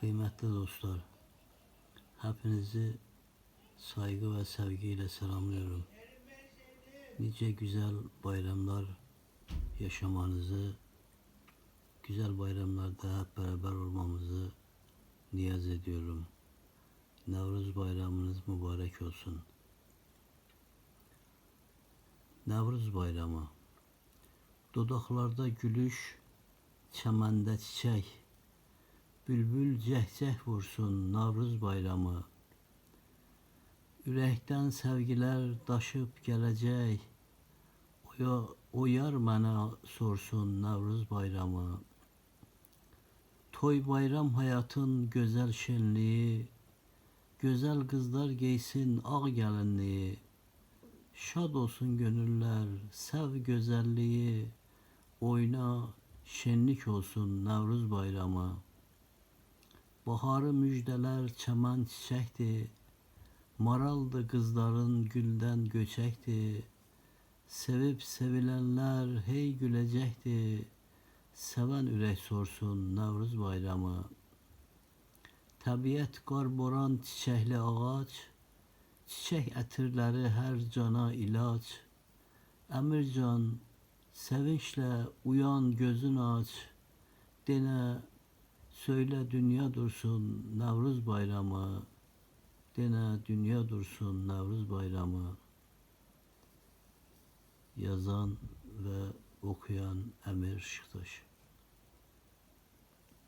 Kıymetli dostlar, hepinizi saygı ve sevgiyle selamlıyorum. Nice güzel bayramlar yaşamanızı, güzel bayramlarda hep beraber olmamızı niyaz ediyorum. Nevruz bayramınız mübarek olsun. Nevruz bayramı. Dodaklarda gülüş, çəməndə çiçek, bülbül cəhcəh vursun Navruz bayramı. Ürəkdən sevgiler daşıp gelecek, o yar bana sorsun Navruz bayramı. Toy bayram hayatın güzel şenliği, güzel kızlar giysin ağ gelinliği. Şad olsun gönüller, sev güzelliği, oyna şenlik olsun Navruz bayramı. Baharı müjdeler çəmən çiçekti, maraldı kızların gülden göçekti. Sevip sevilenler hey gülecekti, seven ürek sorsun Navruz bayramı. Təbiət qar boran çiçekli ağaç, çiçek ətirləri her cana ilaç. Əmircan, sevinçle uyan gözün aç, dene söyle dünya dursun Navruz bayramı. Dene dünya dursun Navruz bayramı. Yazan ve okuyan Emir Şıktaş.